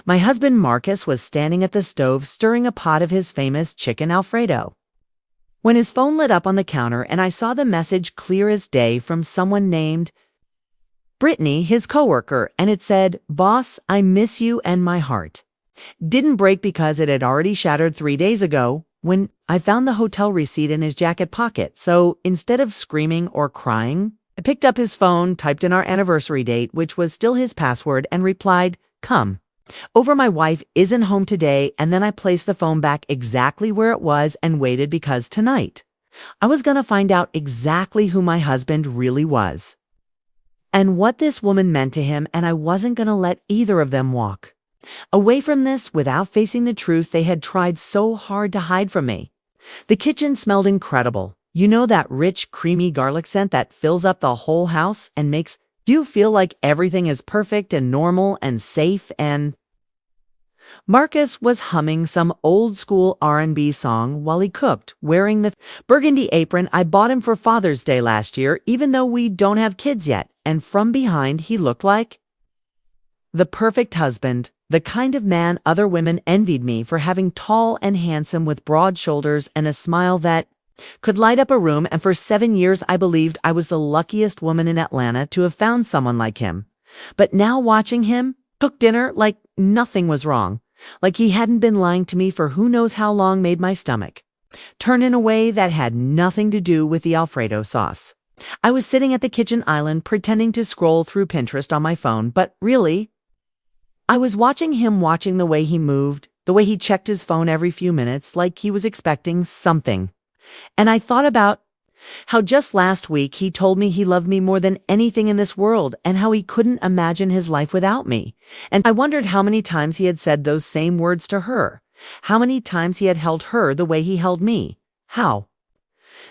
My husband Marcus was standing at the stove stirring a pot of his famous chicken Alfredo, when his phone lit up on the counter and I saw the message clear as day from someone named Brittany, his coworker, and it said, "Boss, I miss you and my heart." Didn't break because it had already shattered 3 days ago when I found the hotel receipt in his jacket pocket. So instead of screaming or crying, I picked up his phone, typed in our anniversary date, which was still his password, and replied, "Come over, my wife isn't home today," and then I placed the phone back exactly where it was and waited because tonight I was going to find out exactly who my husband really was and what this woman meant to him, and I wasn't going to let either of them walk away from this without facing the truth they had tried so hard to hide from me. The kitchen smelled incredible. You know, that rich, creamy garlic scent that fills up the whole house and makes you feel like everything is perfect and normal and safe. And Marcus was humming some old school R&B song while he cooked, wearing the burgundy apron I bought him for Father's Day last year, even though we don't have kids yet. And from behind, he looked like the perfect husband, the kind of man other women envied me for having, tall and handsome with broad shoulders and a smile that could light up a room. And for 7 years, I believed I was the luckiest woman in Atlanta to have found someone like him. But now watching him cook dinner like nothing was wrong, like he hadn't been lying to me for who knows how long, made my stomach turn in a way that had nothing to do with the Alfredo sauce. I was sitting at the kitchen island pretending to scroll through Pinterest on my phone, but really, I was watching him, watching the way he moved, the way he checked his phone every few minutes like he was expecting something. And I thought about how just last week he told me he loved me more than anything in this world and how he couldn't imagine his life without me. And I wondered how many times he had said those same words to her, how many times he had held her the way he held me, how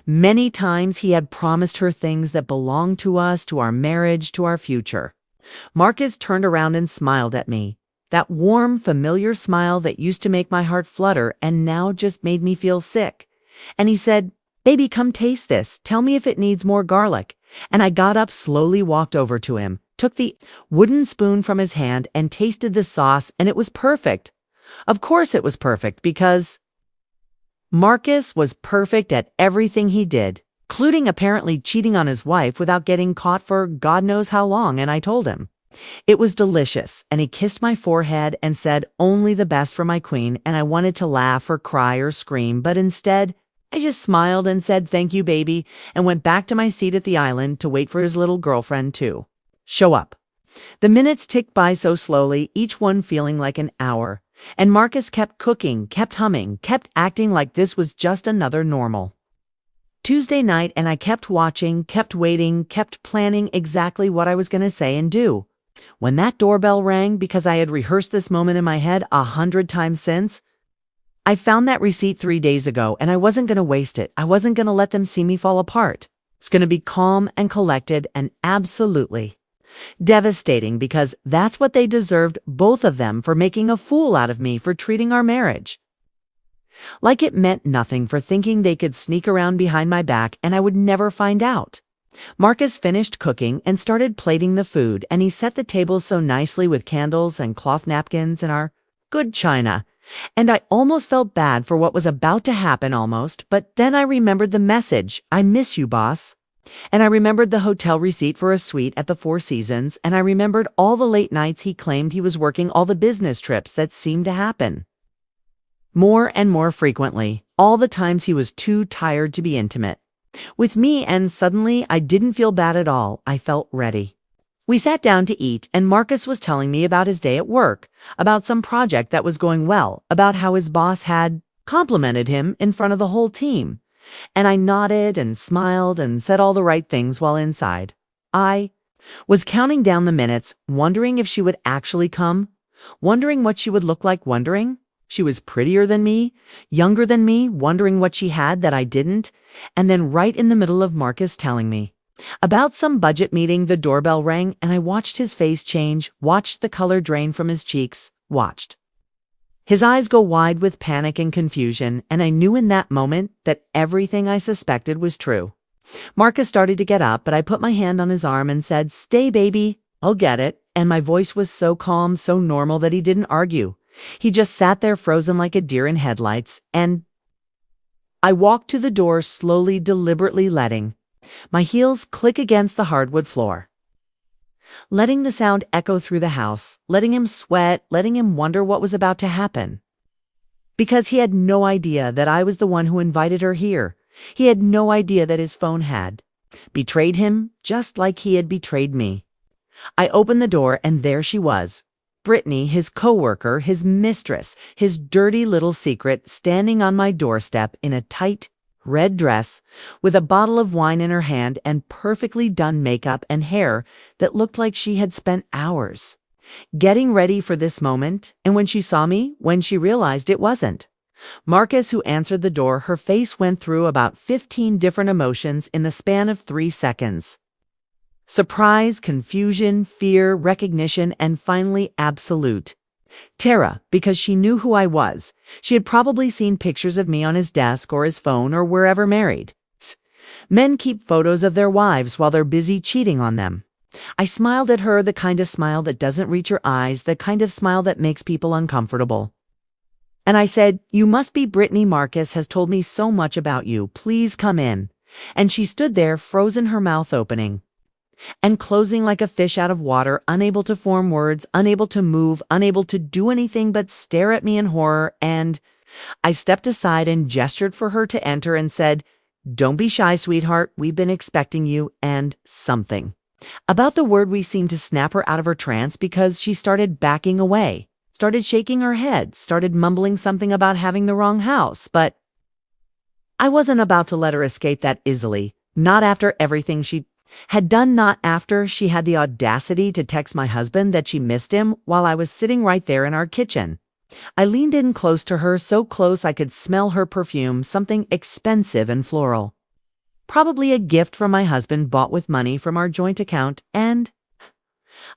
many times he had promised her things that belonged to us, to our marriage, to our future. Marcus turned around and smiled at me, that warm, familiar smile that used to make my heart flutter and now just made me feel sick. And he said, "Baby, come taste this. Tell me if it needs more garlic." And I got up, slowly walked over to him, took the wooden spoon from his hand and tasted the sauce, and it was perfect. Of course it was perfect, because Marcus was perfect at everything he did, including apparently cheating on his wife without getting caught for God knows how long, and I told him. It was delicious, and he kissed my forehead and said, "Only the best for my queen," and I wanted to laugh or cry or scream, but instead, I just smiled and said, "Thank you, baby," and went back to my seat at the island to wait for his little girlfriend to show up. The minutes ticked by so slowly, each one feeling like an hour, and Marcus kept cooking, kept humming, kept acting like this was just another normal Tuesday night, and I kept watching, kept waiting, kept planning exactly what I was going to say and do. When that doorbell rang, because I had rehearsed this moment in my head 100 times since, I found that receipt 3 days ago, and I wasn't going to waste it. I wasn't going to let them see me fall apart. It's going to be calm and collected and absolutely devastating, because that's what they deserved, both of them, for making a fool out of me, for treating our marriage like it meant nothing, for thinking they could sneak around behind my back and I would never find out. Marcus finished cooking and started plating the food, and he set the table so nicely with candles and cloth napkins and our good china. And I almost felt bad for what was about to happen, almost, but then I remembered the message, "I miss you, boss." And I remembered the hotel receipt for a suite at the Four Seasons, and I remembered all the late nights he claimed he was working, all the business trips that seemed to happen more and more frequently, all the times he was too tired to be intimate with me, and suddenly I didn't feel bad at all. I felt ready. We sat down to eat, and Marcus was telling me about his day at work, about some project that was going well, about how his boss had complimented him in front of the whole team. And I nodded and smiled and said all the right things while inside I was counting down the minutes, wondering if she would actually come, wondering what she would look like, wondering she was prettier than me, younger than me, wondering what she had that I didn't. And then right in the middle of Marcus telling me about some budget meeting, the doorbell rang, and I watched his face change, watched the color drain from his cheeks, watched his eyes go wide with panic and confusion, and I knew in that moment that everything I suspected was true. Marcus started to get up, but I put my hand on his arm and said, "Stay, baby, I'll get it." and my voice was so calm, so normal that he didn't argue. He just sat there frozen like a deer in headlights, and I walked to the door slowly, deliberately letting my heels click against the hardwood floor. Letting the sound echo through the house, letting him sweat, letting him wonder what was about to happen. Because he had no idea that I was the one who invited her here. He had no idea that his phone had betrayed him just like he had betrayed me. I opened the door and there she was. Brittany, his coworker, his mistress, his dirty little secret, standing on my doorstep in a tight, red dress, with a bottle of wine in her hand and perfectly done makeup and hair that looked like she had spent hours getting ready for this moment. And when she saw me, when she realized it wasn't Marcus who answered the door, her face went through about 15 different emotions in the span of 3 seconds. Surprise, confusion, fear, recognition, and finally absolute terror, because she knew who I was. She had probably seen pictures of me on his desk or his phone or wherever married. Men keep photos of their wives while they're busy cheating on them. I smiled at her, the kind of smile that doesn't reach your eyes, the kind of smile that makes people uncomfortable. And I said, "You must be Brittany. Marcus has told me so much about you. Please come in." And she stood there, frozen, her mouth opening and closing like a fish out of water, unable to form words, unable to move, unable to do anything but stare at me in horror. And I stepped aside and gestured for her to enter and said, "Don't be shy, sweetheart. We've been expecting you." And something about the word we seemed to snap her out of her trance, because she started backing away, started shaking her head, started mumbling something about having the wrong house. But I wasn't about to let her escape that easily. Not after everything she had done, not after she had the audacity to text my husband that she missed him while I was sitting right there in our kitchen. I leaned in close to her, so close I could smell her perfume, something expensive and floral. Probably a gift from my husband bought with money from our joint account, and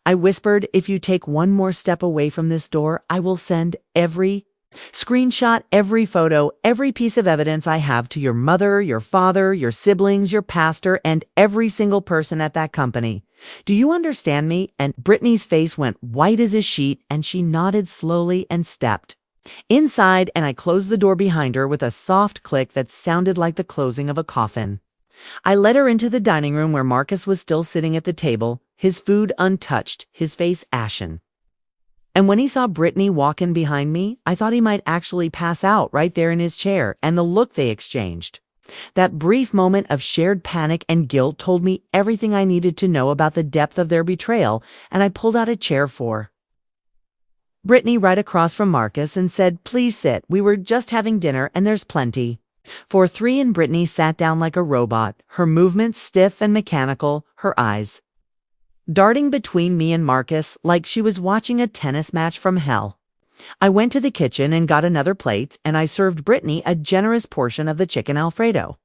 I whispered, "If you take one more step away from this door, I will send every screenshot, every photo, every piece of evidence I have to your mother, your father, your siblings, your pastor, and every single person at that company. Do you understand me?" And Brittany's face went white as a sheet, and she nodded slowly and stepped inside, and I closed the door behind her with a soft click that sounded like the closing of a coffin. I led her into the dining room where Marcus was still sitting at the table, his food untouched, his face ashen. And when he saw Brittany walk in behind me, I thought he might actually pass out right there in his chair, and the look they exchanged. That brief moment of shared panic and guilt told me everything I needed to know about the depth of their betrayal, and I pulled out a chair for Brittany right across from Marcus and said, "Please sit. We were just having dinner, and there's plenty for 3." And Brittany sat down like a robot, her movements stiff and mechanical, her eyes darting between me and Marcus like she was watching a tennis match from hell. I went to the kitchen and got another plate, and I served Brittany a generous portion of the chicken Alfredo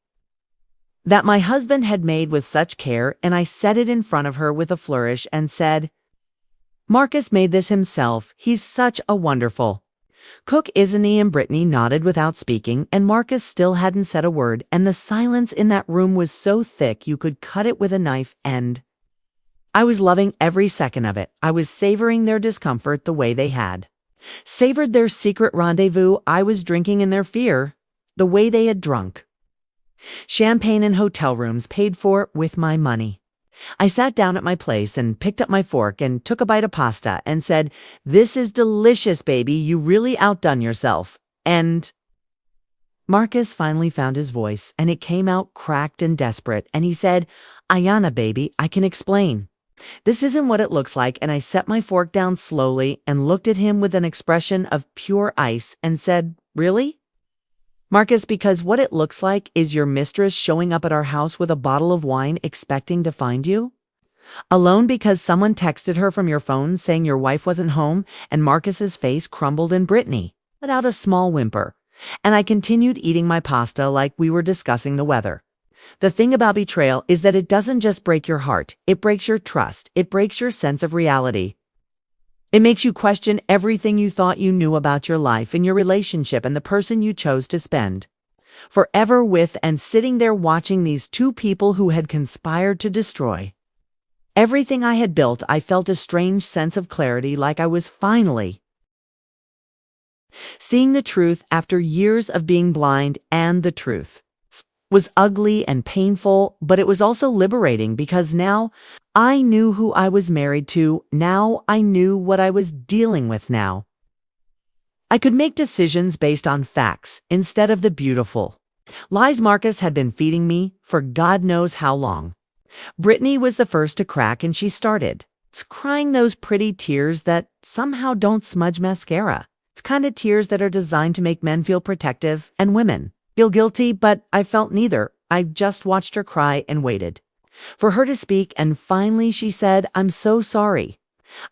that my husband had made with such care, and I set it in front of her with a flourish and said, "Marcus made this himself. He's such a wonderful cook, isn't he?" And Brittany nodded without speaking, and Marcus still hadn't said a word, and the silence in that room was so thick you could cut it with a knife, and I was loving every second of it. I was savoring their discomfort the way they had savored their secret rendezvous. I was drinking in their fear the way they had drunk champagne in hotel rooms paid for with my money. I sat down at my place and picked up my fork and took a bite of pasta and said, "This is delicious, baby. You really outdone yourself." And Marcus finally found his voice, and it came out cracked and desperate, and he said, "Ayana, baby, I can explain. This isn't what it looks like." And I set my fork down slowly and looked at him with an expression of pure ice and said, "Really, Marcus? Because what it looks like is your mistress showing up at our house with a bottle of wine expecting to find you alone because someone texted her from your phone saying your wife wasn't home." And Marcus's face crumbled, and Brittany let out a small whimper, and I continued eating my pasta like we were discussing the weather. The thing about betrayal is that it doesn't just break your heart, it breaks your trust, it breaks your sense of reality. It makes you question everything you thought you knew about your life and your relationship and the person you chose to spend forever with, and sitting there watching these two people who had conspired to destroy Everything I had built, I felt a strange sense of clarity, like I was finally seeing the truth after years of being blind. And the truth was ugly and painful, but it was also liberating because now I knew who I was married to. Now I knew what I was dealing with now. I could make decisions based on facts instead of the beautiful lies Marcus had been feeding me for God knows how long. Brittany was the first to crack, and she started crying those pretty tears that somehow don't smudge mascara. It's kind of tears that are designed to make men feel protective and women feel guilty, but I felt neither. I just watched her cry and waited for her to speak, and finally she said, "I'm so sorry.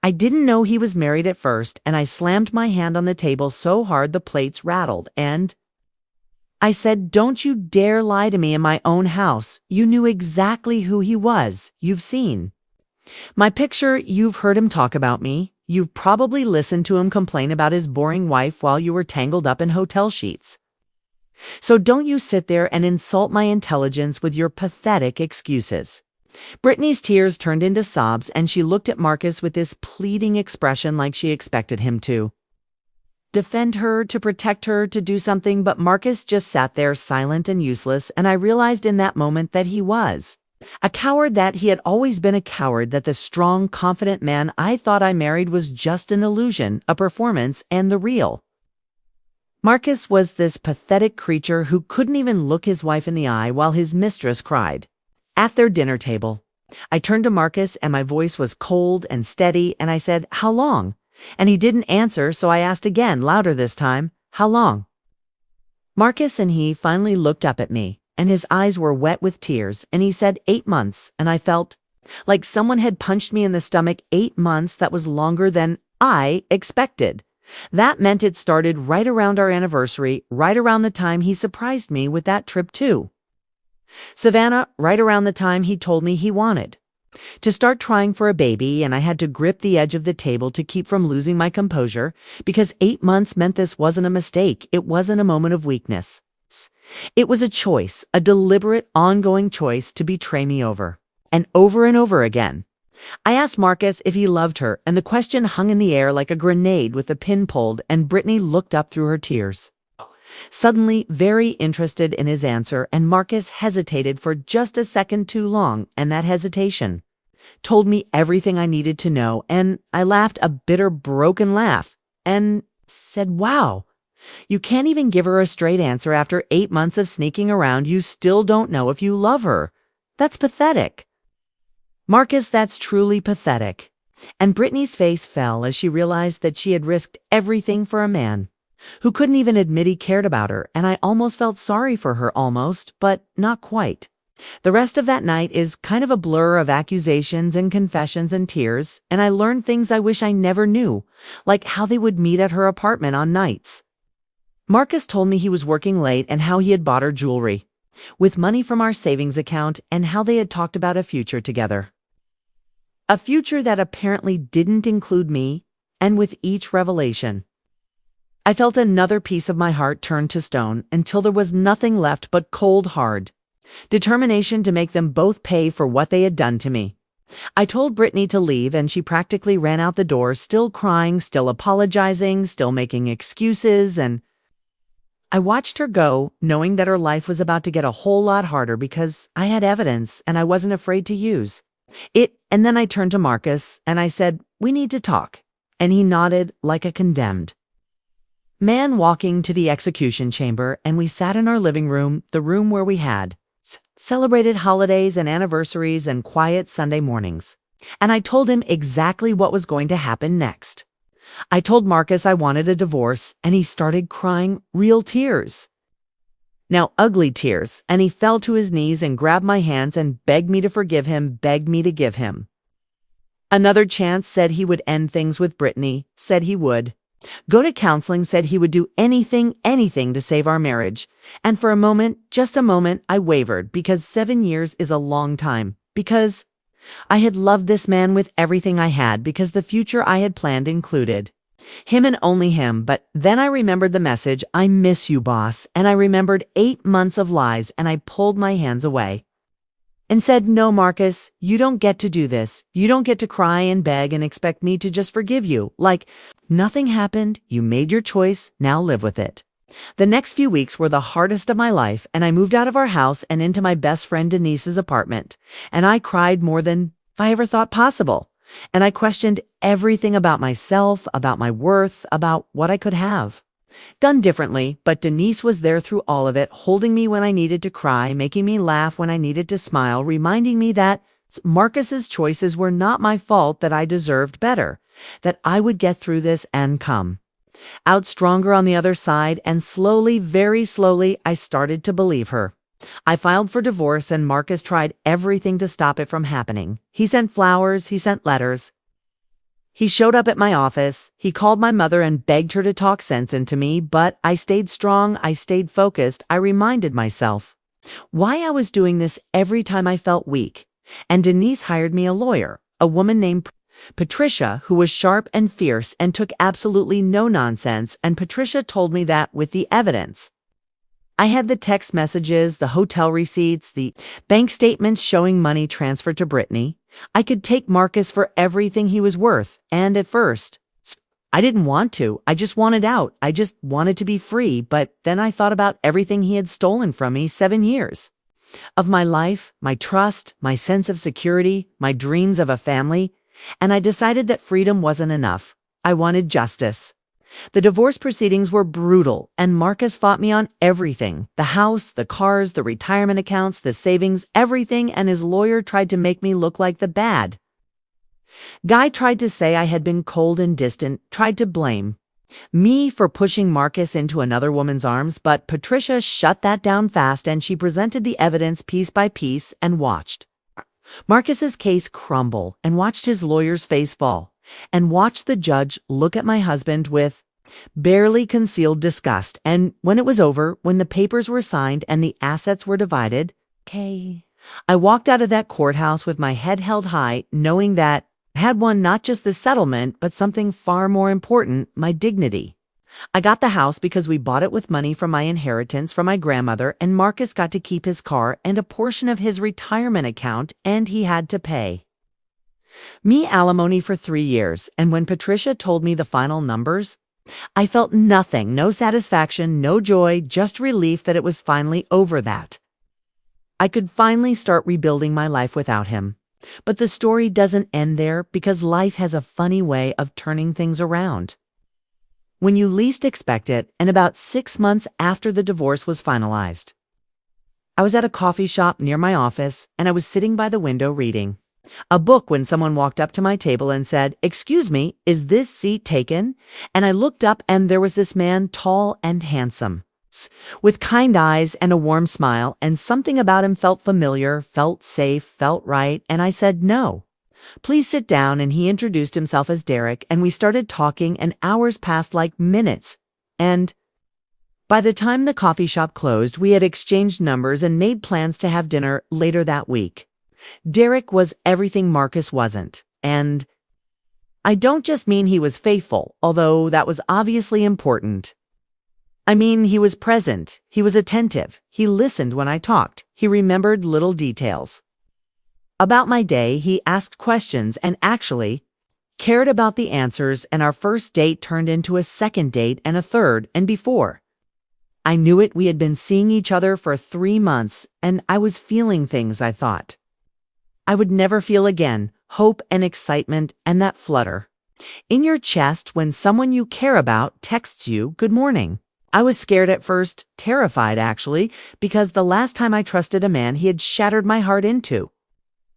I didn't know he was married at first," and I slammed my hand on the table so hard the plates rattled, and I said, "Don't you dare lie to me in my own house. You knew exactly who he was. You've seen my picture. You've heard him talk about me. You've probably listened to him complain about his boring wife while you were tangled up in hotel sheets. So don't you sit there and insult my intelligence with your pathetic excuses." Brittany's tears turned into sobs, and she looked at Marcus with this pleading expression, like she expected him to defend her, to protect her, to do something, but Marcus just sat there silent and useless, and I realized in that moment that he was a coward, that he had always been a coward, that the strong, confident man I thought I married was just an illusion, a performance, and the real Marcus was this pathetic creature who couldn't even look his wife in the eye while his mistress cried. At their dinner table, I turned to Marcus, and my voice was cold and steady, and I said, "How long?" And he didn't answer, so I asked again, louder this time, "How long?" Marcus and he finally looked up at me, and his eyes were wet with tears, and he said, 8 months, and I felt like someone had punched me in the stomach. 8 months, that was longer than I expected. That meant it started right around our anniversary, right around the time he surprised me with that trip to Savannah, right around the time he told me he wanted to start trying for a baby, and I had to grip the edge of the table to keep from losing my composure, because 8 months meant this wasn't a mistake. It wasn't a moment of weakness. It was a choice, a deliberate, ongoing choice to betray me over and over again. I asked Marcus if he loved her, and the question hung in the air like a grenade with the pin pulled, and Brittany looked up through her tears, suddenly very interested in his answer, and Marcus hesitated for just a second too long, and that hesitation told me everything I needed to know, and I laughed a bitter, broken laugh and said, "Wow, you can't even give her a straight answer after 8 months of sneaking around. You still don't know if you love her. That's pathetic." Marcus, that's truly pathetic. And Brittany's face fell as she realized that she had risked everything for a man who couldn't even admit he cared about her, and I almost felt sorry for her, almost, but not quite. The rest of that night is kind of a blur of accusations and confessions and tears, and I learned things I wish I never knew, like how they would meet at her apartment on nights. Marcus told me he was working late and how he had bought her jewelry with money from our savings account, and how they had talked about a future together. A future that apparently didn't include me, and with each revelation, I felt another piece of my heart turn to stone until there was nothing left but cold, hard determination to make them both pay for what they had done to me. I told Brittany to leave, and she practically ran out the door, still crying, still apologizing, still making excuses, and I watched her go, knowing that her life was about to get a whole lot harder because I had evidence and I wasn't afraid to use it. And then I turned to Marcus and I said, "We need to talk." And he nodded like a condemned man walking to the execution chamber, and we sat in our living room, the room where we had celebrated holidays and anniversaries and quiet Sunday mornings. And I told him exactly what was going to happen next. I told Marcus I wanted a divorce, and he started crying real tears. Now, ugly tears, and he fell to his knees and grabbed my hands and begged me to forgive him, begged me to give him another chance, said he would end things with Brittany, said he would go to counseling, said he would do anything to save our marriage. And for a moment, just a moment, I wavered, because 7 years is a long time, because I had loved this man with everything I had, because the future I had planned included him and only him. But then I remembered the message, "I miss you, boss," and I remembered 8 months of lies, and I pulled my hands away. and said, "No, Marcus, you don't get to do this. You don't get to cry and beg and expect me to just forgive you. Like, nothing happened. You made your choice. Now live with it." The next few weeks were the hardest of my life, and I moved out of our house and into my best friend Denise's apartment. And I cried more than I ever thought possible. And I questioned everything about myself, about my worth, about what I could have. Done differently, but Denise was there through all of it, holding me when I needed to cry, making me laugh when I needed to smile, reminding me that Marcus's choices were not my fault, that I deserved better, that I would get through this and come out stronger on the other side. And slowly, very slowly, I started to believe her. I filed for divorce, and Marcus tried everything to stop it from happening. He sent flowers, he sent letters. He showed up at my office. He called my mother and begged her to talk sense into me, but I stayed strong. I stayed focused. I reminded myself why I was doing this every time I felt weak. And Denise hired me a lawyer, a woman named Patricia, who was sharp and fierce and took absolutely no nonsense. And Patricia told me that with the evidence. I had the text messages, the hotel receipts, the bank statements showing money transferred to Brittany. I could take Marcus for everything he was worth. And at first, I didn't want to. I just wanted out. I just wanted to be free. But then I thought about everything he had stolen from me 7 years. Of my life, my trust, my sense of security, my dreams of a family. And I decided that freedom wasn't enough. I wanted justice. The divorce proceedings were brutal, and Marcus fought me on everything: the house, the cars, the retirement accounts, the savings, everything. And his lawyer tried to make me look like the bad guy, tried to say I had been cold and distant, tried to blame me for pushing Marcus into another woman's arms. But Patricia shut that down fast, and she presented the evidence piece by piece and watched Marcus's case crumble, and watched his lawyer's face fall, and watched the judge look at my husband with barely concealed disgust. And when it was over, when the papers were signed and the assets were divided, I walked out of that courthouse with my head held high, knowing that I had won not just the settlement, but something far more important: my dignity. I got the house because we bought it with money from my inheritance from my grandmother, and Marcus got to keep his car and a portion of his retirement account, and he had to pay me alimony for 3 years. And when Patricia told me the final numbers, I felt nothing, no satisfaction, no joy, just relief that it was finally over, that I could finally start rebuilding my life without him. But the story doesn't end there, because life has a funny way of turning things around when you least expect it. And about 6 months after the divorce was finalized, I was at a coffee shop near my office, and I was sitting by the window reading a book when someone walked up to my table and said, "Excuse me, is this seat taken?" And I looked up, and there was this man, tall and handsome, with kind eyes and a warm smile, and something about him felt familiar, felt safe, felt right. And I said, "No, please sit down." And he introduced himself as Derek, and we started talking, and hours passed like minutes. And by the time the coffee shop closed, we had exchanged numbers and made plans to have dinner later that week. Derek was everything Marcus wasn't. And I don't just mean he was faithful, although that was obviously important. I mean, he was present. He was attentive. He listened when I talked. He remembered little details about my day. He asked questions and actually cared about the answers. And our first date turned into a second date and a third. And before I knew it, we had been seeing each other for 3 months, and I was feeling things I thought I would never feel again: hope and excitement, and that flutter in your chest when someone you care about texts you, "Good morning." I was scared at first, terrified actually, because the last time I trusted a man, he had shattered my heart into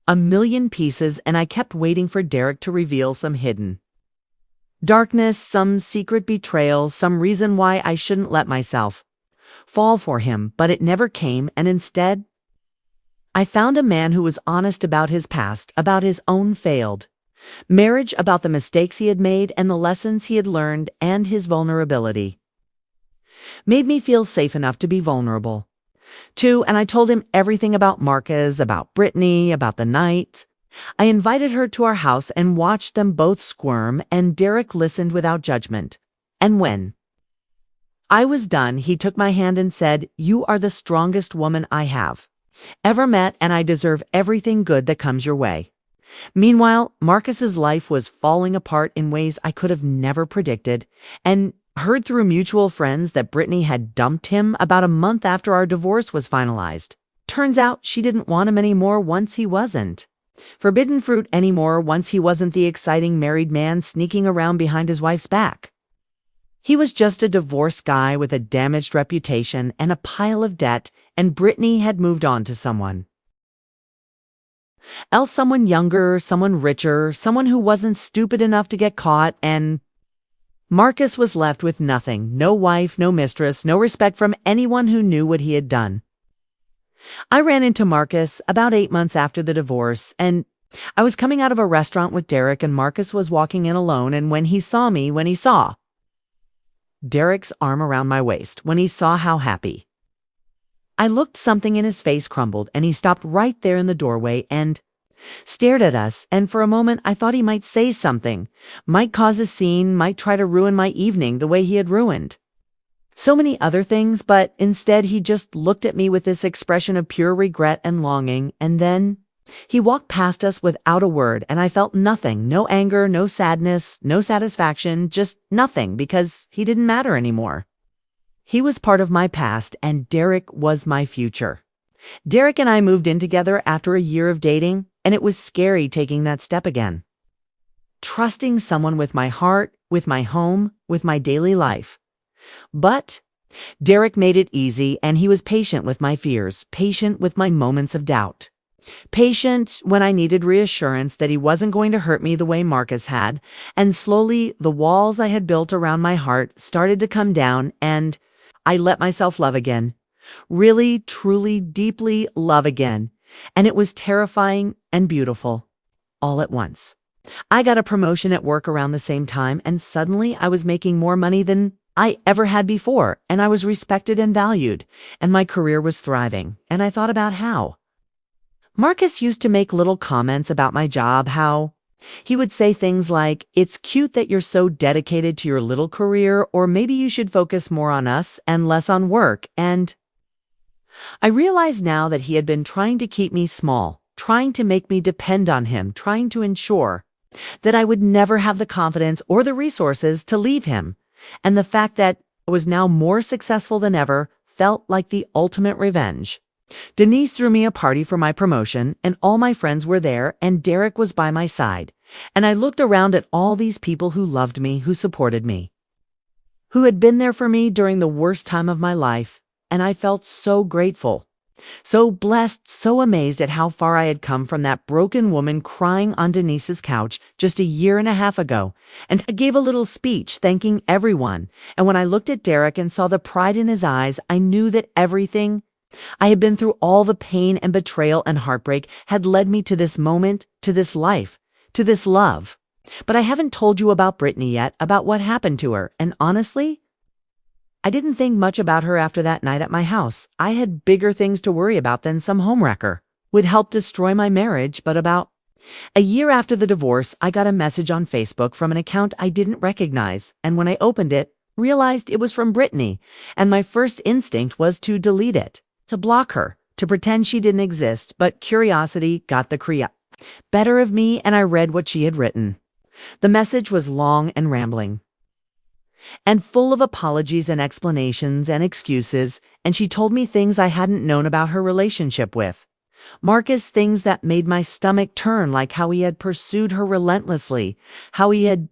a million pieces, and I kept waiting for Derek to reveal some hidden darkness, some secret betrayal, some reason why I shouldn't let myself fall for him. But it never came, and instead, I found a man who was honest about his past, about his own failed marriage, about the mistakes he had made and the lessons he had learned, and his vulnerability made me feel safe enough to be vulnerable too. And I told him everything about Marcus, about Brittany, about the night. I invited her to our house and watched them both squirm, and Derek listened without judgment. And when I was done, he took my hand and said, "You are the strongest woman I have." ever met, and I deserve everything good that comes your way. Meanwhile, Marcus's life was falling apart in ways I could have never predicted, and heard through mutual friends that Brittany had dumped him about a month after our divorce was finalized. Turns out she didn't want him anymore once he wasn't. Forbidden fruit anymore once he wasn't the exciting married man sneaking around behind his wife's back. He was just a divorced guy with a damaged reputation and a pile of debt, and Brittany had moved on to someone else, someone younger, someone richer, someone who wasn't stupid enough to get caught, and Marcus was left with nothing, no wife, no mistress, no respect from anyone who knew what he had done. I ran into Marcus about 8 months after the divorce, and I was coming out of a restaurant with Derek, and Marcus was walking in alone, and when he saw Derek's arm around my waist, when he saw how happy I looked, something in his face crumbled, and he stopped right there in the doorway and stared at us, and for a moment I thought he might say something, might cause a scene, might try to ruin my evening the way he had ruined so many other things, but instead he just looked at me with this expression of pure regret and longing, and then he walked past us without a word, and I felt nothing, no anger, no sadness, no satisfaction, just nothing, because he didn't matter anymore. He was part of my past, and Derek was my future. Derek and I moved in together after a year of dating, and it was scary taking that step again. Trusting someone with my heart, with my home, with my daily life. But Derek made it easy, and he was patient with my fears, patient with my moments of doubt. Patient when I needed reassurance that he wasn't going to hurt me the way Marcus had, and slowly the walls I had built around my heart started to come down, and I let myself love again. Really, truly, deeply love again. And it was terrifying and beautiful, all at once. I got a promotion at work around the same time, and suddenly I was making more money than I ever had before, and I was respected and valued, and my career was thriving, and I thought about how. Marcus used to make little comments about my job, how he would say things like, "It's cute that you're so dedicated to your little career," or "maybe you should focus more on us and less on work," and I realize now that he had been trying to keep me small, trying to make me depend on him, trying to ensure that I would never have the confidence or the resources to leave him, and the fact that I was now more successful than ever felt like the ultimate revenge. Denise threw me a party for my promotion, and all my friends were there, and Derek was by my side, and I looked around at all these people who loved me, who supported me, who had been there for me during the worst time of my life, and I felt so grateful, so blessed, so amazed at how far I had come from that broken woman crying on Denise's couch just a year and a half ago, and I gave a little speech thanking everyone, and when I looked at Derek and saw the pride in his eyes, I knew that everything I had been through, all the pain and betrayal and heartbreak, had led me to this moment, to this life, to this love. But I haven't told you about Brittany yet, about what happened to her, and honestly, I didn't think much about her after that night at my house. I had bigger things to worry about than some homewrecker would help destroy my marriage. But about a year after the divorce, I got a message on Facebook from an account I didn't recognize, and when I opened it, realized it was from Brittany, and my first instinct was to delete it, to block her, to pretend she didn't exist, but curiosity got the better of me, and I read what she had written. The message was long and rambling, and full of apologies and explanations and excuses, and she told me things I hadn't known about her relationship with Marcus, things that made my stomach turn, like how he had pursued her relentlessly, how he had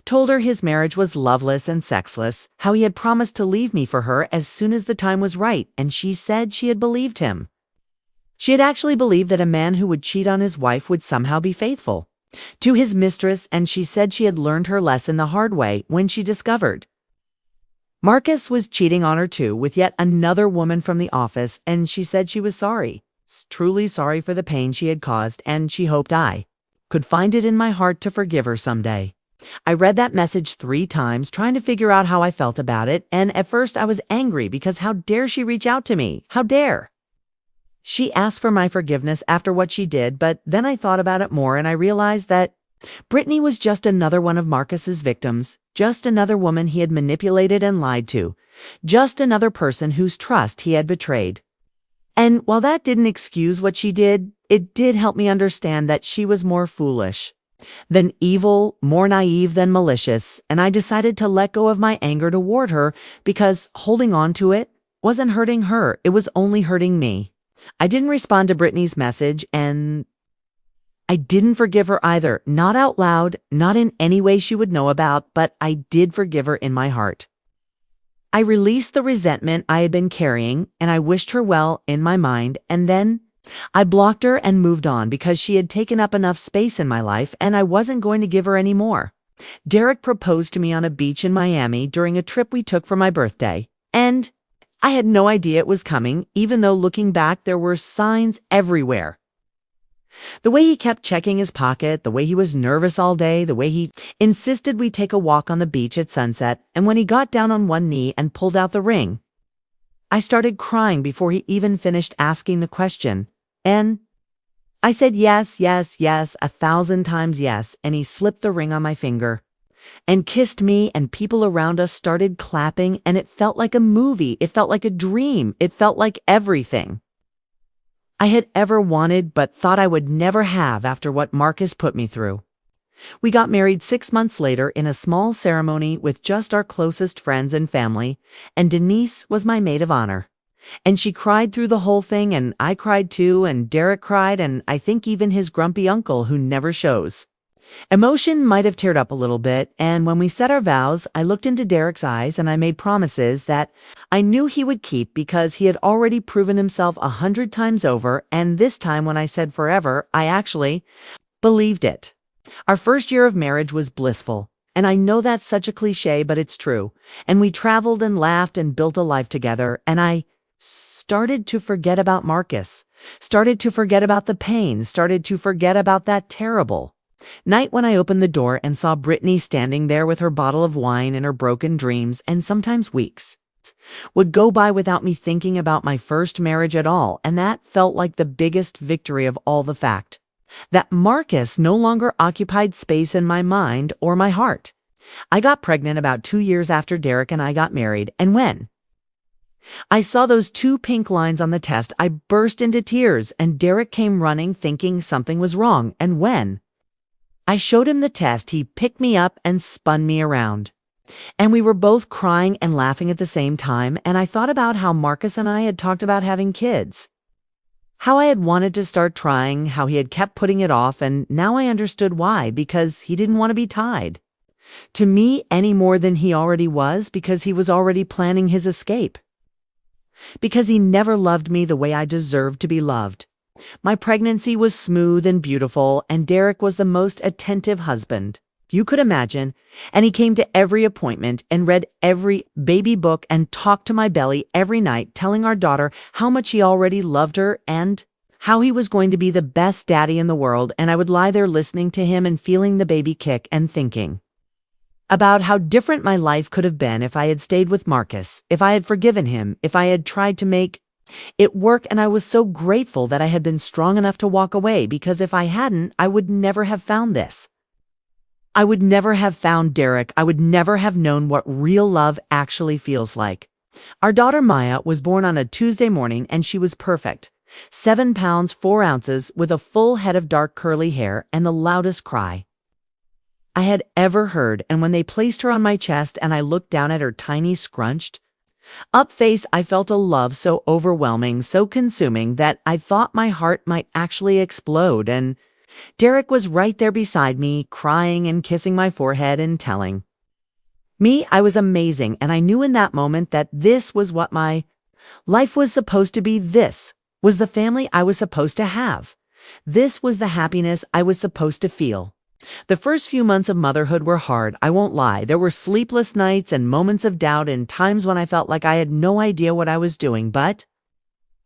told her his marriage was loveless and sexless, how he had promised to leave me for her as soon as the time was right, and she said she had believed him. She had actually believed that a man who would cheat on his wife would somehow be faithful to his mistress, and she said she had learned her lesson the hard way when she discovered Marcus was cheating on her too with yet another woman from the office, and she said she was sorry, truly sorry for the pain she had caused, and she hoped I could find it in my heart to forgive her someday. I read that message 3 times, trying to figure out how I felt about it, and at first I was angry because how dare she reach out to me? How dare she ask for my forgiveness after what she did? But then I thought about it more, and I realized that Brittany was just another one of Marcus's victims, just another woman he had manipulated and lied to, just another person whose trust he had betrayed. And while that didn't excuse what she did, it did help me understand that she was more foolish than evil, more naive than malicious, and I decided to let go of my anger toward her because holding on to it wasn't hurting her, it was only hurting me. I didn't respond to Brittany's message, and I didn't forgive her either, not out loud, not in any way she would know about, but I did forgive her in my heart. I released the resentment I had been carrying, and I wished her well in my mind, and then I blocked her and moved on because she had taken up enough space in my life and I wasn't going to give her any more. Derek proposed to me on a beach in Miami during a trip we took for my birthday, and I had no idea it was coming, even though looking back there were signs everywhere. The way he kept checking his pocket, the way he was nervous all day, the way he insisted we take a walk on the beach at sunset, and when he got down on one knee and pulled out the ring. I started crying before he even finished asking the question, and I said yes, yes, yes, 1,000 times yes, and he slipped the ring on my finger and kissed me, and people around us started clapping, and it felt like a movie, it felt like a dream, it felt like everything I had ever wanted but thought I would never have after what Marcus put me through. We got married 6 months later in a small ceremony with just our closest friends and family, and Denise was my maid of honor. And she cried through the whole thing, and I cried too, and Derek cried, and I think even his grumpy uncle who never shows. Emotion might have teared up a little bit, and when we said our vows, I looked into Derek's eyes and I made promises that I knew he would keep because he had already proven himself 100 times over, and this time when I said forever, I actually believed it. Our first year of marriage was blissful, and I know that's such a cliche, but it's true. And we traveled and laughed and built a life together, and I started to forget about Marcus, started to forget about the pain, started to forget about that terrible night when I opened the door and saw Brittany standing there with her bottle of wine and her broken dreams, and sometimes weeks would go by without me thinking about my first marriage at all, and that felt like the biggest victory of all, the fact that Marcus no longer occupied space in my mind or my heart. I got pregnant about 2 years after Derek and I got married, and when I saw those 2 pink lines on the test, I burst into tears, and Derek came running thinking something was wrong, and when I showed him the test, he picked me up and spun me around. And we were both crying and laughing at the same time, and I thought about how Marcus and I had talked about having kids. How I had wanted to start trying, how he had kept putting it off, and now I understood why, because he didn't want to be tied to me any more than he already was, because he was already planning his escape. Because he never loved me the way I deserved to be loved. My pregnancy was smooth and beautiful, and Derek was the most attentive husband you could imagine, and he came to every appointment and read every baby book and talked to my belly every night, telling our daughter how much he already loved her and how he was going to be the best daddy in the world, and I would lie there listening to him and feeling the baby kick and thinking about how different my life could have been if I had stayed with Marcus, if I had forgiven him, if I had tried to make it work, and I was so grateful that I had been strong enough to walk away, because if I hadn't, I would never have found this. I would never have found Derek. I would never have known what real love actually feels like. Our daughter Maya was born on a Tuesday morning, and she was perfect. 7 pounds, 4 ounces, with a full head of dark curly hair and the loudest cry I had ever heard, and when they placed her on my chest and I looked down at her tiny scrunched up face, I felt a love so overwhelming, so consuming, that I thought my heart might actually explode, and Derek was right there beside me, crying and kissing my forehead and telling me I was amazing, and I knew in that moment that this was what my life was supposed to be. This was the family I was supposed to have. This was the happiness I was supposed to feel. The first few months of motherhood were hard, I won't lie. There were sleepless nights and moments of doubt and times when I felt like I had no idea what I was doing, but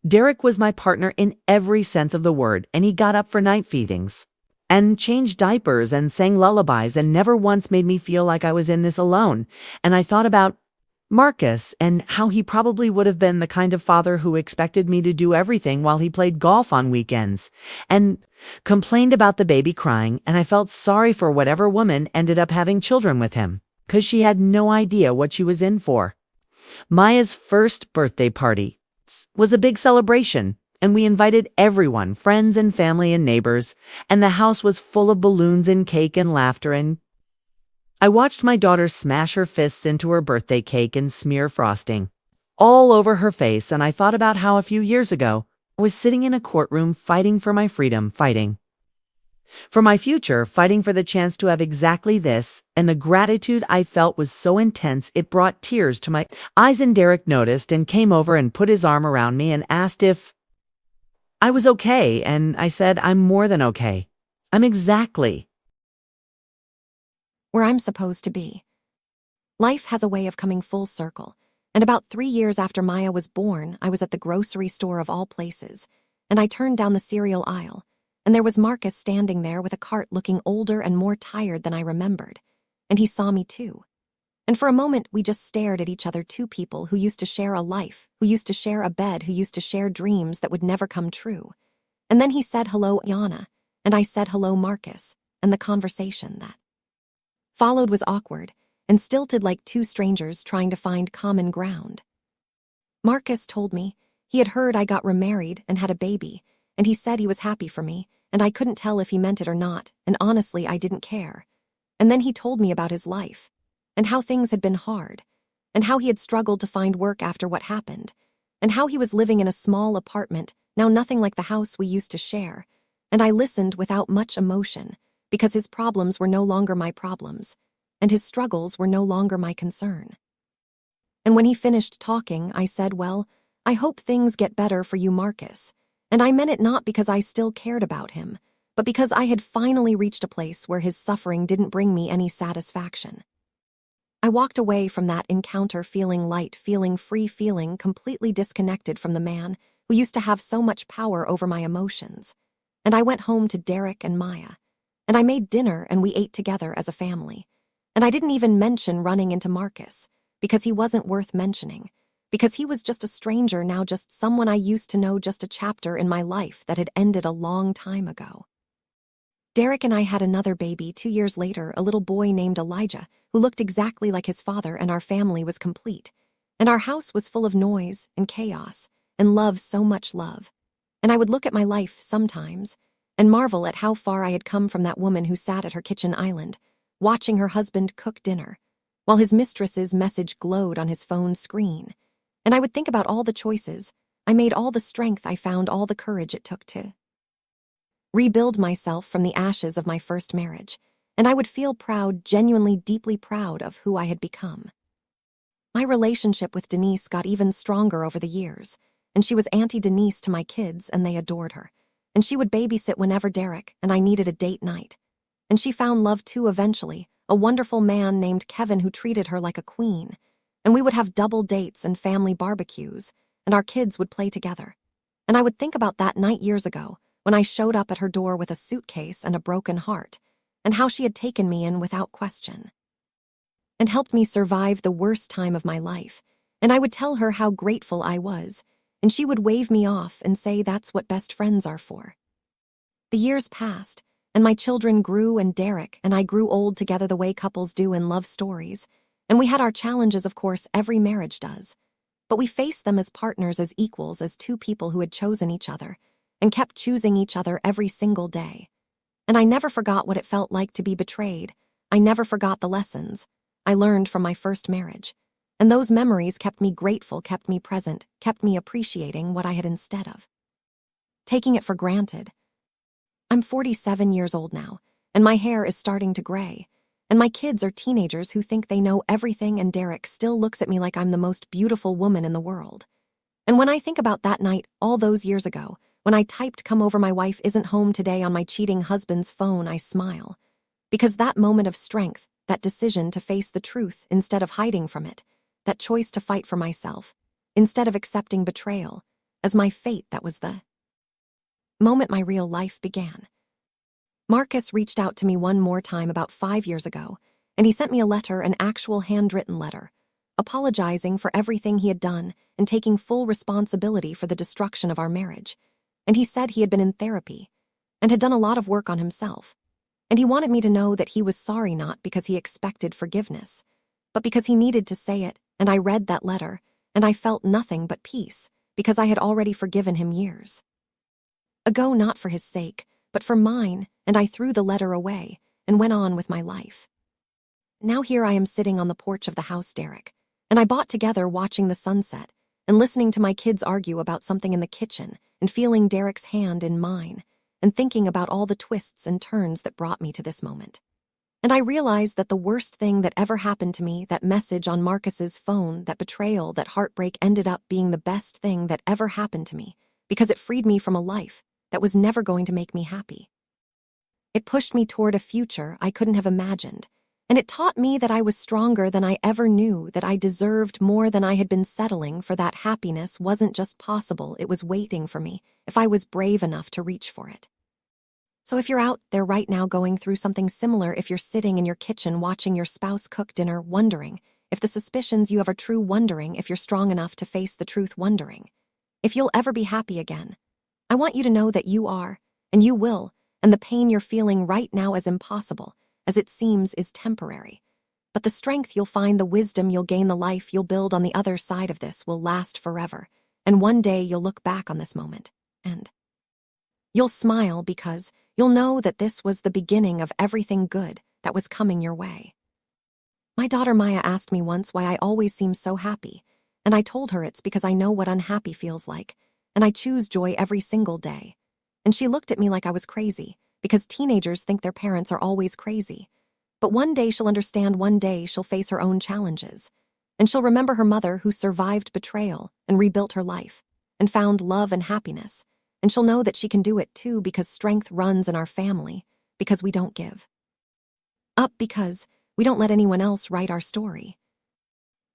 Derek was my partner in every sense of the word, and he got up for night feedings and changed diapers and sang lullabies and never once made me feel like I was in this alone. And I thought about Marcus and how he probably would have been the kind of father who expected me to do everything while he played golf on weekends and complained about the baby crying, and I felt sorry for whatever woman ended up having children with him, 'cause she had no idea what she was in for. Maya's first birthday party house was a big celebration, and we invited everyone, friends and family and neighbors, and the house was full of balloons and cake and laughter, and I watched my daughter smash her fists into her birthday cake and smear frosting all over her face, and I thought about how a few years ago I was sitting in a courtroom fighting for my freedom, fighting for my future, fighting for the chance to have exactly this, and the gratitude I felt was so intense it brought tears to my eyes. And Derek noticed and came over and put his arm around me and asked if I was okay, and I said, I'm more than okay. I'm exactly where I'm supposed to be. Life has a way of coming full circle, and about 3 years after Maya was born, I was at the grocery store of all places, and I turned down the cereal aisle, and there was Marcus standing there with a cart looking older and more tired than I remembered, and he saw me too. And for a moment, we just stared at each other, two people who used to share a life, who used to share a bed, who used to share dreams that would never come true. And then he said, "Hello, Yana," and I said, "Hello, Marcus," and the conversation that followed was awkward and stilted like two strangers trying to find common ground. Marcus told me he had heard I got remarried and had a baby, and he said he was happy for me, and I couldn't tell if he meant it or not, and honestly, I didn't care. And then he told me about his life, and how things had been hard, and how he had struggled to find work after what happened, and how he was living in a small apartment, now nothing like the house we used to share. And I listened without much emotion, because his problems were no longer my problems, and his struggles were no longer my concern. And when he finished talking, I said, "Well, I hope things get better for you, Marcus." And I meant it not because I still cared about him, but because I had finally reached a place where his suffering didn't bring me any satisfaction. I walked away from that encounter feeling light, feeling free, feeling completely disconnected from the man who used to have so much power over my emotions. And I went home to Derek and Maya, and I made dinner and we ate together as a family. And I didn't even mention running into Marcus, because he wasn't worth mentioning, because he was just a stranger now, just someone I used to know, just a chapter in my life that had ended a long time ago. Derek and I had another baby 2 years later, a little boy named Elijah, who looked exactly like his father, and our family was complete. And our house was full of noise and chaos and love, so much love. And I would look at my life sometimes and marvel at how far I had come from that woman who sat at her kitchen island, watching her husband cook dinner, while his mistress's message glowed on his phone screen. And I would think about all the choices I made, all the strength I found, all the courage it took to rebuild myself from the ashes of my first marriage, and I would feel proud, genuinely deeply proud of who I had become. My relationship with Denise got even stronger over the years, and she was Auntie Denise to my kids, and they adored her. And she would babysit whenever Derek and I needed a date night. And she found love too eventually, a wonderful man named Kevin who treated her like a queen. And we would have double dates and family barbecues, and our kids would play together. And I would think about that night years ago, when I showed up at her door with a suitcase and a broken heart, and how she had taken me in without question and helped me survive the worst time of my life. And I would tell her how grateful I was, and she would wave me off and say that's what best friends are for. The years passed, and my children grew, and Derek and I grew old together the way couples do in love stories. And we had our challenges, of course, every marriage does. But we faced them as partners, as equals, as two people who had chosen each other and kept choosing each other every single day. And I never forgot what it felt like to be betrayed. I never forgot the lessons I learned from my first marriage. And those memories kept me grateful, kept me present, kept me appreciating what I had instead of taking it for granted. I'm 47 years old now, and my hair is starting to gray. And my kids are teenagers who think they know everything, and Derek still looks at me like I'm the most beautiful woman in the world. And when I think about that night all those years ago, when I typed "come over, my wife isn't home today" on my cheating husband's phone, I smile. Because that moment of strength, that decision to face the truth instead of hiding from it, that choice to fight for myself instead of accepting betrayal as my fate, that was the moment my real life began. Marcus reached out to me one more time about 5 years ago, and he sent me a letter, an actual handwritten letter, apologizing for everything he had done and taking full responsibility for the destruction of our marriage. And he said he had been in therapy and had done a lot of work on himself. And he wanted me to know that he was sorry, not because he expected forgiveness, but because he needed to say it. And I read that letter, and I felt nothing but peace, because I had already forgiven him years ago, not for his sake, but for mine, and I threw the letter away and went on with my life. Now here I am sitting on the porch of the house Derek, and I bought together watching the sunset and listening to my kids argue about something in the kitchen and feeling Derek's hand in mine and thinking about all the twists and turns that brought me to this moment. And I realized that the worst thing that ever happened to me, that message on Marcus's phone, that betrayal, that heartbreak, ended up being the best thing that ever happened to me because it freed me from a life that was never going to make me happy. It pushed me toward a future I couldn't have imagined, and it taught me that I was stronger than I ever knew, that I deserved more than I had been settling for, that happiness wasn't just possible, it was waiting for me if I was brave enough to reach for it. So if you're out there right now going through something similar, if you're sitting in your kitchen watching your spouse cook dinner, wondering if the suspicions you have are true, wondering if you're strong enough to face the truth, wondering if you'll ever be happy again, I want you to know that you are, and you will, and the pain you're feeling right now, as impossible as it seems, is temporary. But the strength you'll find, the wisdom you'll gain, the life you'll build on the other side of this will last forever. And one day you'll look back on this moment, and you'll smile because you'll know that this was the beginning of everything good that was coming your way. My daughter Maya asked me once why I always seem so happy, and I told her it's because I know what unhappy feels like, and I choose joy every single day. And she looked at me like I was crazy, because teenagers think their parents are always crazy. But one day she'll understand, one day she'll face her own challenges, and she'll remember her mother who survived betrayal and rebuilt her life, and found love and happiness, and she'll know that she can do it too, because strength runs in our family, because we don't give up, because we don't let anyone else write our story.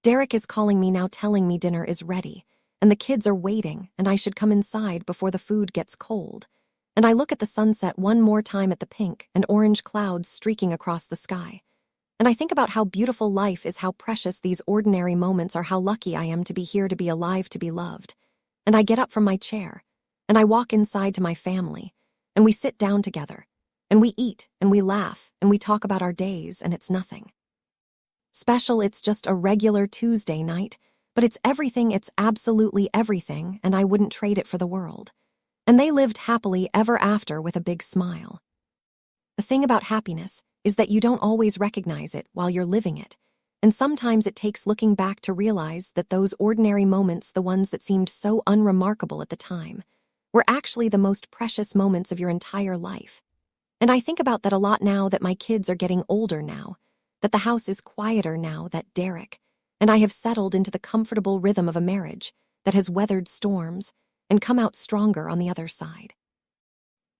Derek is calling me now, telling me dinner is ready, and the kids are waiting, and I should come inside before the food gets cold. And I look at the sunset one more time, at the pink and orange clouds streaking across the sky. And I think about how beautiful life is, how precious these ordinary moments are, how lucky I am to be here, to be alive, to be loved. And I get up from my chair, and I walk inside to my family, and we sit down together, and we eat, and we laugh, and we talk about our days, and it's nothing special, it's just a regular Tuesday night, but it's everything, it's absolutely everything, and I wouldn't trade it for the world. And they lived happily ever after with a big smile. The thing about happiness is that you don't always recognize it while you're living it, and sometimes it takes looking back to realize that those ordinary moments, the ones that seemed so unremarkable at the time, were actually the most precious moments of your entire life. And I think about that a lot now that my kids are getting older now, that the house is quieter now, that Derek and I have settled into the comfortable rhythm of a marriage that has weathered storms and come out stronger on the other side.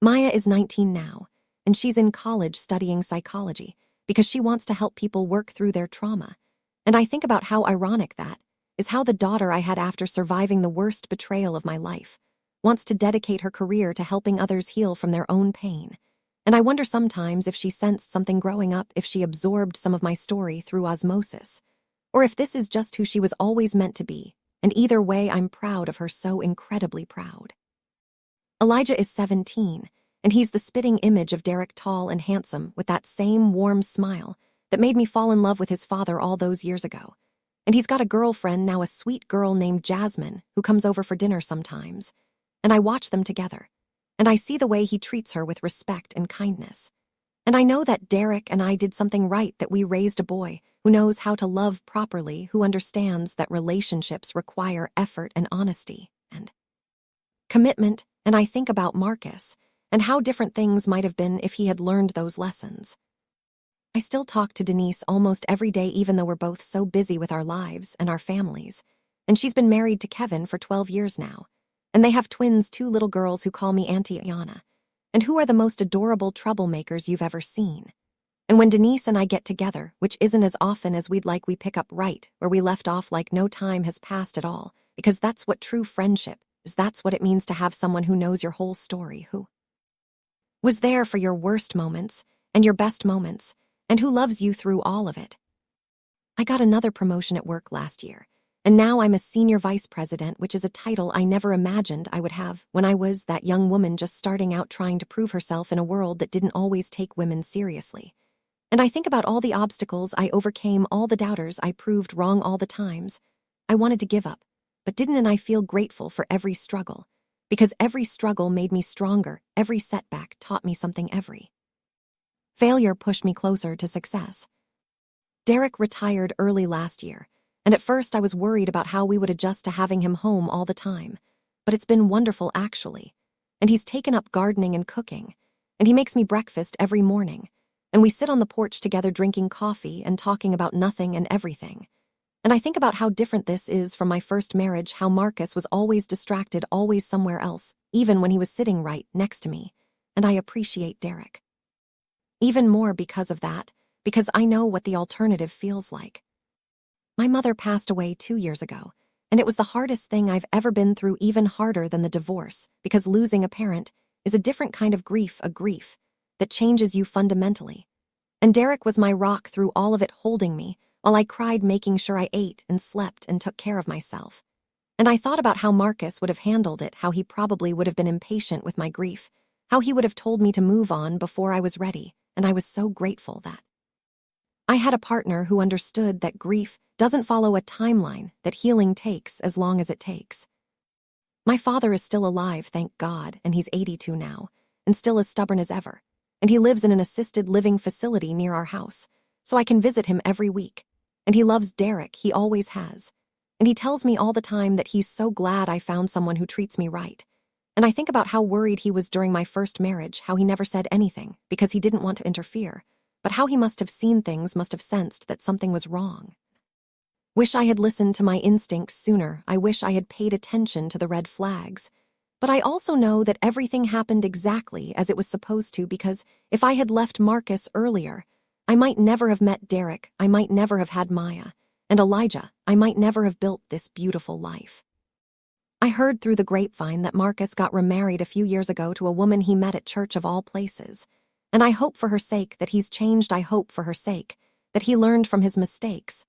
Maya is 19 now, and she's in college studying psychology because she wants to help people work through their trauma. And I think about how ironic that is, how the daughter I had after surviving the worst betrayal of my life wants to dedicate her career to helping others heal from their own pain. And I wonder sometimes if she sensed something growing up, if she absorbed some of my story through osmosis, or if this is just who she was always meant to be. And either way, I'm proud of her, so incredibly proud. Elijah is 17, and he's the spitting image of Derek, tall and handsome, with that same warm smile that made me fall in love with his father all those years ago. And he's got a girlfriend now, a sweet girl named Jasmine, who comes over for dinner sometimes. And I watch them together, and I see the way he treats her with respect and kindness. And I know that Derek and I did something right, that we raised a boy who knows how to love properly, who understands that relationships require effort and honesty and commitment. And I think about Marcus and how different things might have been if he had learned those lessons. I still talk to Denise almost every day, even though we're both so busy with our lives and our families. And she's been married to Kevin for 12 years now. And they have twins, 2 little girls who call me Auntie Ayana, and who are the most adorable troublemakers you've ever seen. And when Denise and I get together, which isn't as often as we'd like, we pick up right where we left off, like no time has passed at all, because that's what true friendship is. That's what it means to have someone who knows your whole story, who was there for your worst moments and your best moments, and who loves you through all of it. I got another promotion at work last year, and now I'm a senior vice president, which is a title I never imagined I would have when I was that young woman just starting out, trying to prove herself in a world that didn't always take women seriously. And I think about all the obstacles I overcame, all the doubters I proved wrong, all the times I wanted to give up, but didn't I feel grateful for every struggle? Because every struggle made me stronger, every setback taught me something, every failure pushed me closer to success. Derek retired early last year, and at first I was worried about how we would adjust to having him home all the time. But it's been wonderful, actually. And he's taken up gardening and cooking, and he makes me breakfast every morning, and we sit on the porch together drinking coffee and talking about nothing and everything. And I think about how different this is from my first marriage, how Marcus was always distracted, always somewhere else, even when he was sitting right next to me. And I appreciate Derek even more because of that, because I know what the alternative feels like. My mother passed away 2 years ago, and it was the hardest thing I've ever been through, even harder than the divorce, because losing a parent is a different kind of grief, a grief that changes you fundamentally. And Derek was my rock through all of it, holding me while I cried, making sure I ate and slept and took care of myself. And I thought about how Marcus would have handled it, how he probably would have been impatient with my grief, how he would have told me to move on before I was ready, and I was so grateful that I had a partner who understood that grief doesn't follow a timeline, that healing takes as long as it takes. My father is still alive, thank God, and he's 82 now, and still as stubborn as ever. And he lives in an assisted living facility near our house, so I can visit him every week. And he loves Derek, he always has. And he tells me all the time that he's so glad I found someone who treats me right. And I think about how worried he was during my first marriage, how he never said anything because he didn't want to interfere, but how he must have seen things, must have sensed that something was wrong. Wish I had listened to my instincts sooner. I wish I had paid attention to the red flags. But I also know that everything happened exactly as it was supposed to, because if I had left Marcus earlier, I might never have met Derek, I might never have had Maya, and Elijah, I might never have built this beautiful life. I heard through the grapevine that Marcus got remarried a few years ago to a woman he met at church, of all places. And I hope for her sake that he's changed. I hope for her sake that he learned from his mistakes.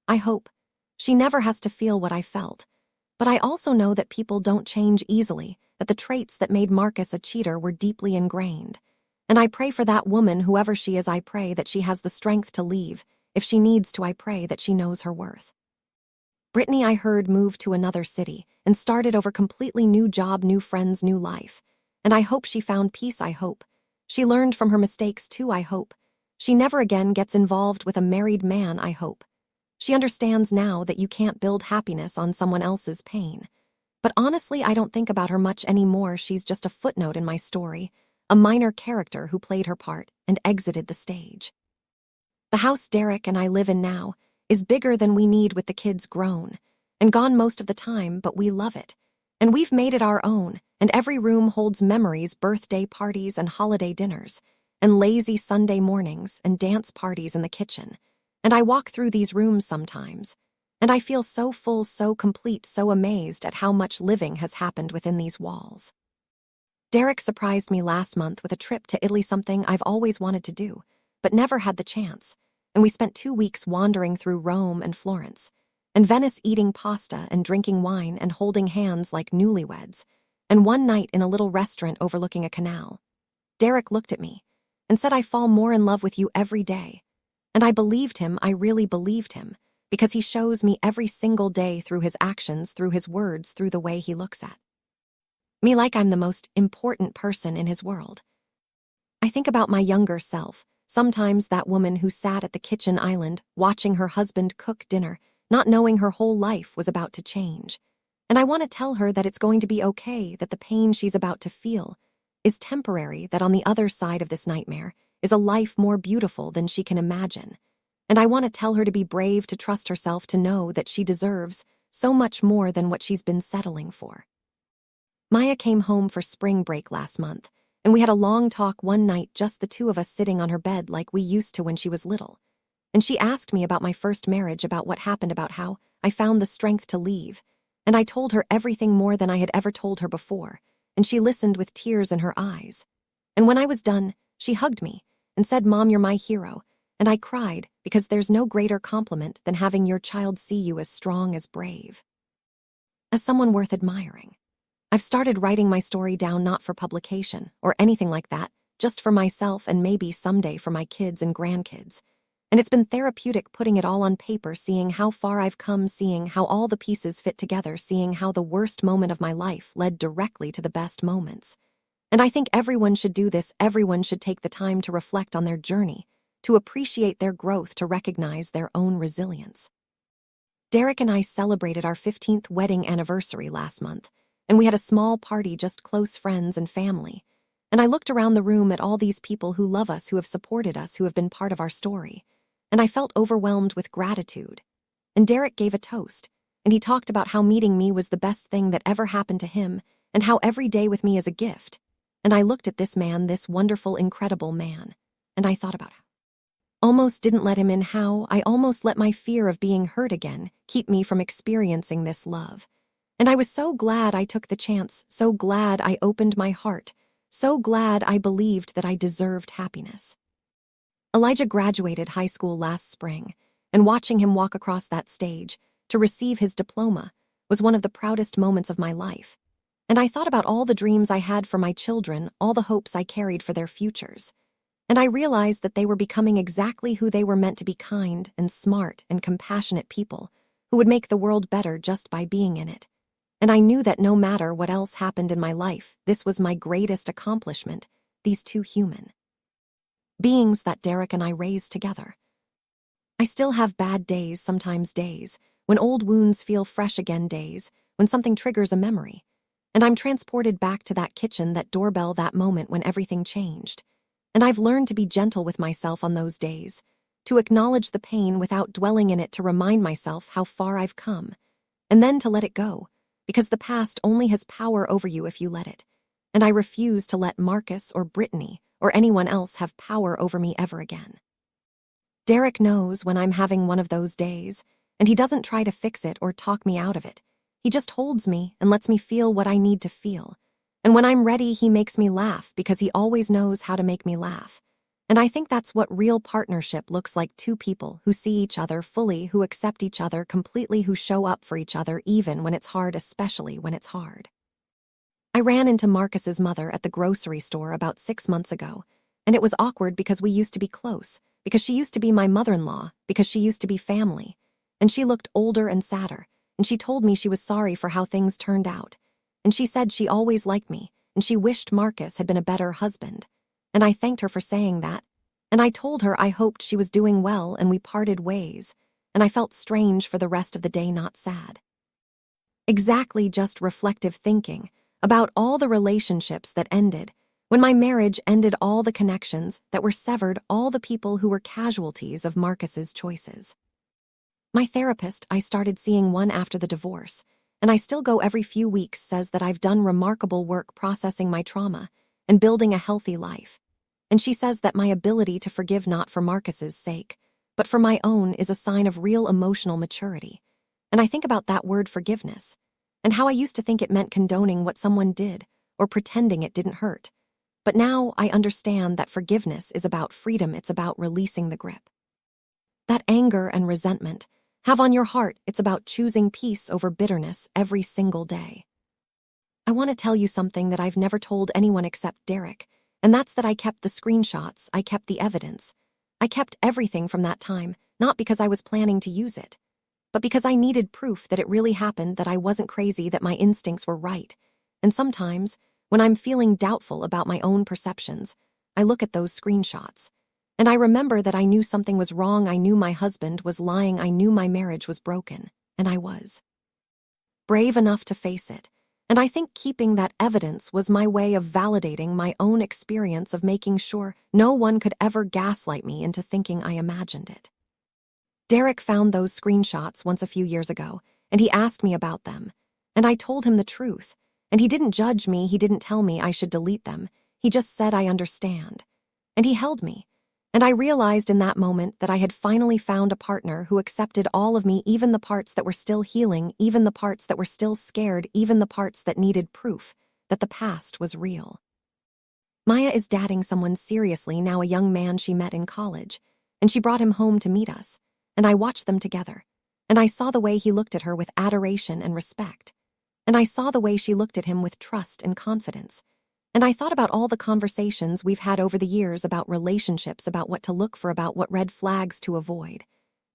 I hope she never has to feel what I felt. But I also know that people don't change easily, that the traits that made Marcus a cheater were deeply ingrained. And I pray for that woman, whoever she is. I pray that she has the strength to leave. If she needs to, I pray that she knows her worth. Brittany, I heard, moved to another city and started over, completely new job, new friends, new life. And I hope she found peace. I hope she learned from her mistakes too. I hope she never again gets involved with a married man. I hope she understands now that you can't build happiness on someone else's pain. But honestly, I don't think about her much anymore. She's just a footnote in my story, a minor character who played her part and exited the stage. The house Derek and I live in now is bigger than we need, with the kids grown and gone most of the time, but we love it. And we've made it our own, and every room holds memories, birthday parties and holiday dinners, and lazy Sunday mornings and dance parties in the kitchen. And I walk through these rooms sometimes, and I feel so full, so complete, so amazed at how much living has happened within these walls. Derek surprised me last month with a trip to Italy, something I've always wanted to do, but never had the chance. And we spent 2 weeks wandering through Rome and Florence, and Venice, eating pasta and drinking wine and holding hands like newlyweds, and one night in a little restaurant overlooking a canal. Derek looked at me and said, "I fall more in love with you every day." And I believed him, I really believed him, because he shows me every single day through his actions, through his words, through the way he looks at me, like I'm the most important person in his world. I think about my younger self, sometimes that woman who sat at the kitchen island watching her husband cook dinner, not knowing her whole life was about to change. And I want to tell her that it's going to be okay, that the pain she's about to feel is temporary, that on the other side of this nightmare is a life more beautiful than she can imagine. And I want to tell her to be brave, to trust herself, to know that she deserves so much more than what she's been settling for. Maya came home for spring break last month, and we had a long talk one night, just the two of us sitting on her bed like we used to when she was little. And she asked me about my first marriage, about what happened, about how I found the strength to leave. And I told her everything, more than I had ever told her before, and she listened with tears in her eyes. And when I was done, she hugged me and said, "Mom, you're my hero." And I cried, because there's no greater compliment than having your child see you as strong, as brave, as someone worth admiring. I've started writing my story down, not for publication or anything like that, just for myself and maybe someday for my kids and grandkids. And it's been therapeutic putting it all on paper, seeing how far I've come, seeing how all the pieces fit together, seeing how the worst moment of my life led directly to the best moments. And I think everyone should do this. Everyone should take the time to reflect on their journey, to appreciate their growth, to recognize their own resilience. Derek and I celebrated our 15th wedding anniversary last month, and we had a small party, just close friends and family. And I looked around the room at all these people who love us, who have supported us, who have been part of our story. And I felt overwhelmed with gratitude. And Derek gave a toast, and he talked about how meeting me was the best thing that ever happened to him, and how every day with me is a gift. And I looked at this man, this wonderful, incredible man, and I thought about how almost didn't let him in, how I almost let my fear of being hurt again keep me from experiencing this love. And I was so glad I took the chance, so glad I opened my heart, so glad I believed that I deserved happiness. Elijah graduated high school last spring, and watching him walk across that stage to receive his diploma was one of the proudest moments of my life. And I thought about all the dreams I had for my children, all the hopes I carried for their futures. And I realized that they were becoming exactly who they were meant to be: kind and smart and compassionate people who would make the world better just by being in it. And I knew that no matter what else happened in my life, this was my greatest accomplishment, these two human beings that Derek and I raised together. I still have bad days, sometimes days when old wounds feel fresh again, days when something triggers a memory. And I'm transported back to that kitchen, that doorbell, that moment when everything changed. And I've learned to be gentle with myself on those days, to acknowledge the pain without dwelling in it, to remind myself how far I've come, and then to let it go, because the past only has power over you if you let it. And I refuse to let Marcus or Brittany or anyone else have power over me ever again. Derek knows when I'm having one of those days, and he doesn't try to fix it or talk me out of it. He just holds me and lets me feel what I need to feel. And when I'm ready, he makes me laugh, because he always knows how to make me laugh. And I think that's what real partnership looks like: two people who see each other fully, who accept each other completely, who show up for each other even when it's hard, especially when it's hard. I ran into Marcus's mother at the grocery store about 6 months ago, and it was awkward because we used to be close, because she used to be my mother-in-law, because she used to be family. And she looked older and sadder, and she told me she was sorry for how things turned out. And she said she always liked me, and she wished Marcus had been a better husband. And I thanked her for saying that. And I told her I hoped she was doing well, and we parted ways. And I felt strange for the rest of the day, not sad. Exactly, just reflective thinking about all the relationships that ended, when my marriage ended, all the connections that were severed, all the people who were casualties of Marcus's choices. My therapist, I started seeing one after the divorce, and I still go every few weeks, says that I've done remarkable work processing my trauma and building a healthy life. And she says that my ability to forgive, not for Marcus's sake, but for my own, is a sign of real emotional maturity. And I think about that word forgiveness, and how I used to think it meant condoning what someone did or pretending it didn't hurt. But now I understand that forgiveness is about freedom. It's about releasing the grip that anger and resentment have on your heart. It's about choosing peace over bitterness every single day. I want to tell you something that I've never told anyone except Derek, and that's that I kept the screenshots, I kept the evidence. I kept everything from that time, not because I was planning to use it, but because I needed proof that it really happened, that I wasn't crazy, that my instincts were right. And sometimes, when I'm feeling doubtful about my own perceptions, I look at those screenshots. And I remember that I knew something was wrong. I knew my husband was lying. I knew my marriage was broken. And I was brave enough to face it. And I think keeping that evidence was my way of validating my own experience, of making sure no one could ever gaslight me into thinking I imagined it. Derek found those screenshots once a few years ago, and he asked me about them. And I told him the truth. And he didn't judge me. He didn't tell me I should delete them. He just said, I understand. And he held me. And I realized in that moment that I had finally found a partner who accepted all of me, even the parts that were still healing, even the parts that were still scared, even the parts that needed proof that the past was real. Maya is dating someone seriously now, a young man she met in college, and she brought him home to meet us, and I watched them together, and I saw the way he looked at her with adoration and respect, and I saw the way she looked at him with trust and confidence, And I thought about all the conversations we've had over the years about relationships, about what to look for, about what red flags to avoid.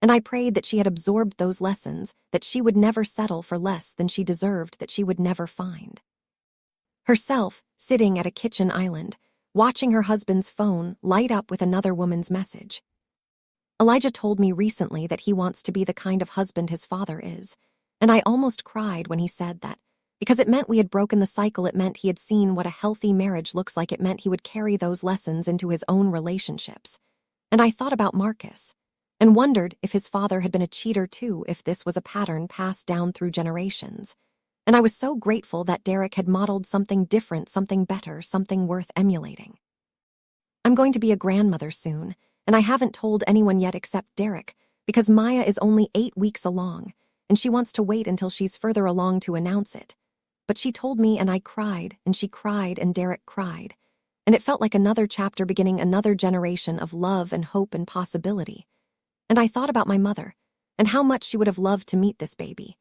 And I prayed that she had absorbed those lessons, that she would never settle for less than she deserved, that she would never find herself sitting at a kitchen island, watching her husband's phone light up with another woman's message. Elijah told me recently that he wants to be the kind of husband his father is, and I almost cried when he said that, because it meant we had broken the cycle, it meant he had seen what a healthy marriage looks like, it meant he would carry those lessons into his own relationships. And I thought about Marcus, and wondered if his father had been a cheater too, if this was a pattern passed down through generations. And I was so grateful that Derek had modeled something different, something better, something worth emulating. I'm going to be a grandmother soon, and I haven't told anyone yet except Derek, because Maya is only 8 weeks along, and she wants to wait until she's further along to announce it. But she told me, and I cried, and she cried, and Derek cried, and it felt like another chapter beginning, another generation of love and hope and possibility. And I thought about my mother, and how much she would have loved to meet this baby,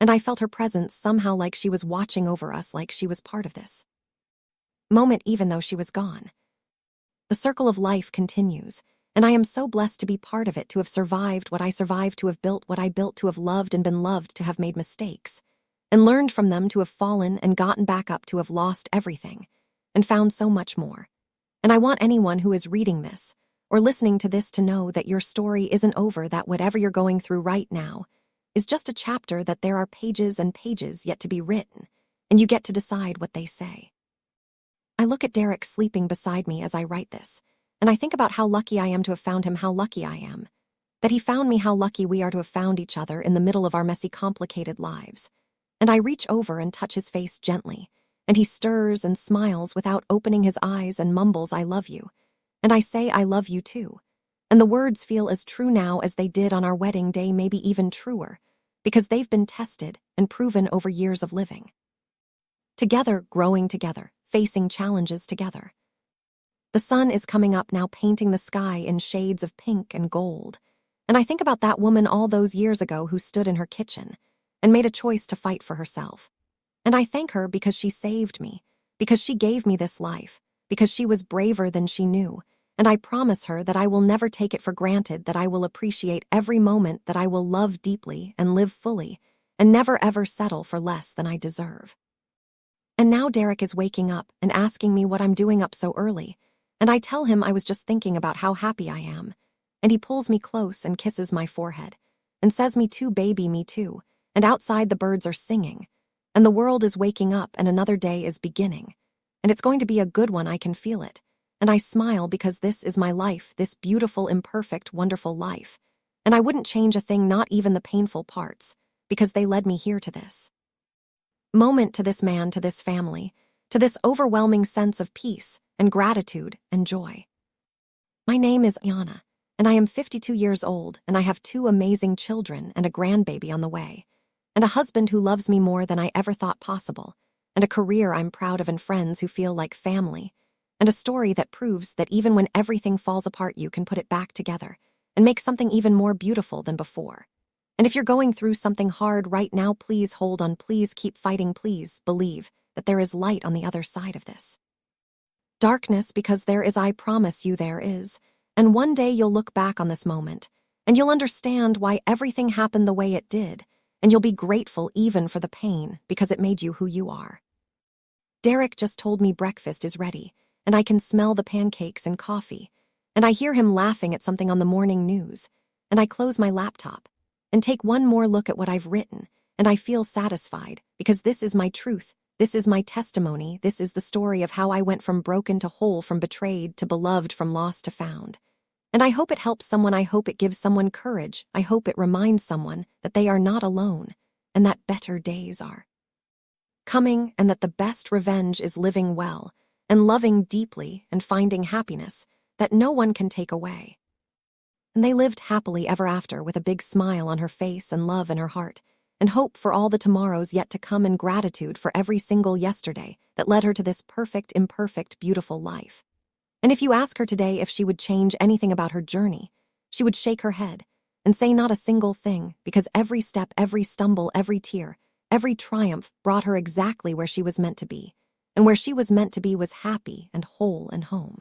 and I felt her presence somehow, like she was watching over us, like she was part of this moment even though she was gone. The circle of life continues, and I am so blessed to be part of it, to have survived what I survived, to have built what I built, to have loved and been loved, to have made mistakes and learned from them, to have fallen and gotten back up, to have lost everything and found so much more. And I want anyone who is reading this or listening to this to know that your story isn't over, that whatever you're going through right now is just a chapter, that there are pages and pages yet to be written, and you get to decide what they say. I look at Derek sleeping beside me as I write this, and I think about how lucky I am to have found him, how lucky I am that he found me, how lucky we are to have found each other in the middle of our messy, complicated lives. And I reach over and touch his face gently, and he stirs and smiles without opening his eyes and mumbles, "I love you." And I say, "I love you too." And the words feel as true now as they did on our wedding day, maybe even truer, because they've been tested and proven over years of living together, growing together, facing challenges together. The sun is coming up now, painting the sky in shades of pink and gold. And I think about that woman all those years ago who stood in her kitchen and made a choice to fight for herself. And I thank her because she saved me, because she gave me this life, because she was braver than she knew. And I promise her that I will never take it for granted, that I will appreciate every moment, that I will love deeply and live fully, and never ever settle for less than I deserve. And now Derek is waking up and asking me what I'm doing up so early, and I tell him I was just thinking about how happy I am. And he pulls me close and kisses my forehead, and says, "Me too, baby, me too." And outside the birds are singing, and the world is waking up, and another day is beginning. And it's going to be a good one, I can feel it. And I smile because this is my life, this beautiful, imperfect, wonderful life. And I wouldn't change a thing, not even the painful parts, because they led me here to this moment, to this man, to this family, to this overwhelming sense of peace and gratitude and joy. My name is Yana, and I am 52 years old, and I have 2 amazing children and a grandbaby on the way, and a husband who loves me more than I ever thought possible, and a career I'm proud of, and friends who feel like family, and a story that proves that even when everything falls apart, you can put it back together and make something even more beautiful than before. And if you're going through something hard right now, please hold on, please keep fighting, please believe that there is light on the other side of this darkness, because there is, I promise you there is. And one day you'll look back on this moment, and you'll understand why everything happened the way it did, and you'll be grateful even for the pain, because it made you who you are. Derek just told me breakfast is ready, and I can smell the pancakes and coffee, and I hear him laughing at something on the morning news, and I close my laptop and take one more look at what I've written, and I feel satisfied, because this is my truth, this is my testimony, this is the story of how I went from broken to whole, from betrayed to beloved, from lost to found. And I hope it helps someone, I hope it gives someone courage, I hope it reminds someone that they are not alone, and that better days are coming, and that the best revenge is living well, and loving deeply, and finding happiness that no one can take away. And they lived happily ever after, with a big smile on her face and love in her heart, and hope for all the tomorrows yet to come, and gratitude for every single yesterday that led her to this perfect, imperfect, beautiful life. And if you ask her today if she would change anything about her journey, she would shake her head and say not a single thing, because every step, every stumble, every tear, every triumph brought her exactly where she was meant to be. and where she was meant to be was happy and whole and home.